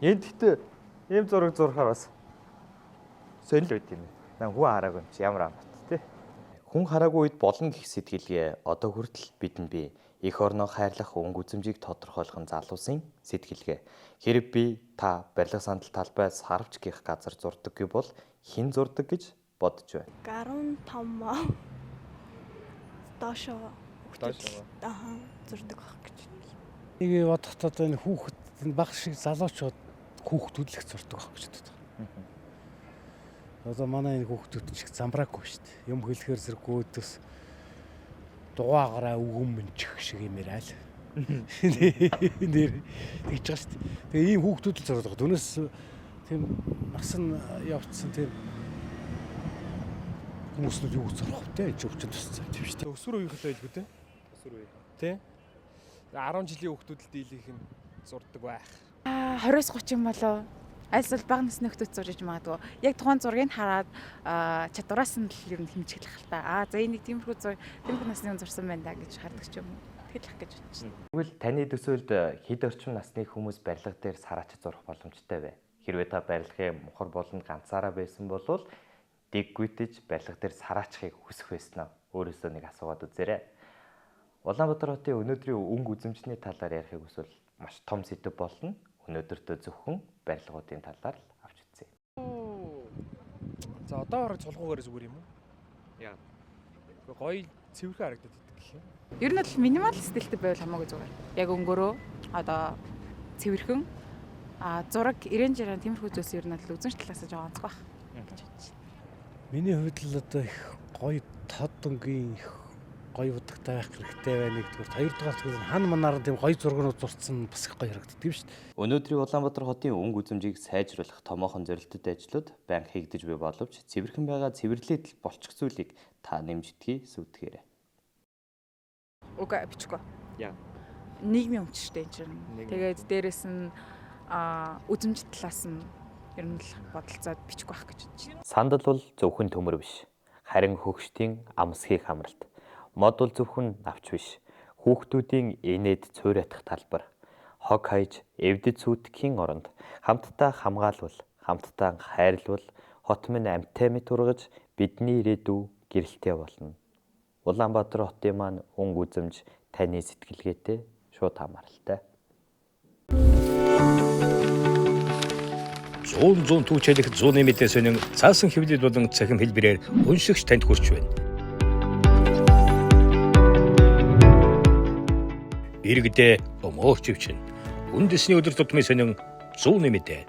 Энд гэхдээ ийм зураг зурхаар бас сонир байд юм. Наа хүн хараагүй юм чи ямар амт тий. Хүн хараагүй үед болно гэх сэтгэлгээ одоо хүртэл бидэнд бий. Эх орноо хайрлах өнгө үзэмжийг тодорхойлох нь залуусын сэтгэлгээ. Хэрэг би та барилга сандал талбай сарвч гэх газар зурдаггүй бол хэн зурдаг гэж бодож байна. 15 доошоо зурдаг байх гэж. Нэг бодоход одоо энэ хүүхэд баг шиг залуучууд хүүхдүүд л их зурдаг байх гэж боддог. Одоо манай энэ хүүхдүүд ч их замбраагүй шүү дээ. Юм хэлэхээр зэрэггүй төс дугаагаараа үгэн мэнчих шиг юм яриа л. Нэр тэгж байгаа шүү дээ. Тэгээ ийм хүүхдүүд л зурдаг. Түүнээс тийм насан явцсан тийм хүмүүсүүд юу зурах вэ? Ч өвчин тусцсан тийм шүү дээ. Өсвөр үеийнхээ байлгүй те. Өсвөр үе. Тэ. 10 жилийн хүүхдүүд л дийлийнх нь зурдаг байх. 20-30 болов альсвал бага насны хүүхдүүд зурж магадгүй. Яг тухайн зургийг хараад чадвараас нь л ер нь хэмжиглэх л та. За энийг тиймэрхүү зураг тиймэрхүү насны хүн зурсан байна да гэж хардаг ч юм уу. Тэгэл ах гэж бодчих. Тэгвэл таны төсөөлд хэд орчим насны хүмүүс барилга дээр сараач зурах боломжтой вэ? Хэрвээ та барилгын мухар болон ганцаараа байсан бол дэггүйтэж барилга дээр сараачхыг хүсэх байснаа өөрөөсөө нэг асуугаад үзээрэй. Улаанбаатар хотын өнөөдрийн өнгө үзэмжний талаар ярихыг хүсвэл маш том сэдв болно. Өнөөдөртөө зөвхөн барилгуудын талаар л авч үзье. За одоо хараг цулгуугаар зүгээр юм уу? Яа. Гоё цэвэрхэн харагдаад байдаг гэх юм. Ер нь бол минимал стилтэй байвал хамаагүй зүгээр. Яг өнгөөрөө одоо цэвэрхэн зураг 90-60 тиймэрхүү зүйлс ер нь л үзэн талаас нь жоо онцгой байх. Миний хувьд л одоо их гоё тод өнгийн их гоё удагтай байх хэрэгтэй байна нэгдүгээр. Хоёрдугаар нь хан манаар тийм гоё зургууд зурцсан бас их гоё харагддаг юм шүү дээ. Өнөөдрийн Улаанбаатар хотын өнгө үзэмжийг сайжруулах томоохон зорилттой ажлууд байнга хийгдэж буй боловч цэвэрхэн байгаа цэвэрлээд болчих зүйлийг та нэмждгий сүтгээрэй. Уга бичихгүй. Яа. Нийгмийн өмчтэй энэ чинь. Тэгээд дээрэс нь үзэмж талаас нь ер нь л бодолцоод бичихгүй байх гэж байна. Сандал бол зөвхөн төмөр биш. Харин хөгшдийн амсхийг хамралт. Мод бол зөвхөн навч биш. Хүүхдүүдийн инээд цуурайтах талбар. Хог хайж эвдэд сүйтгэхийн оронд хамтдаа хамгаалвал, хамтдаа хайрлвал хот минь амьтаа мэт ургаж бидний ирээдүй гэрэлтэй болно. Улаанбаатар хотын маань өнгө үзэмж таны сэтгэлгээтэй шууд хамааралтай. 100 түүчэлэх 100 нэмэтээс өнөн цаасан хэвлэл болон цахим хэлбэрээр уншигч танд хүрч байна. Иргэдээ өмөөч өвчин. Үндэсний өдөр тутмын сонин 100 нэмэтэ.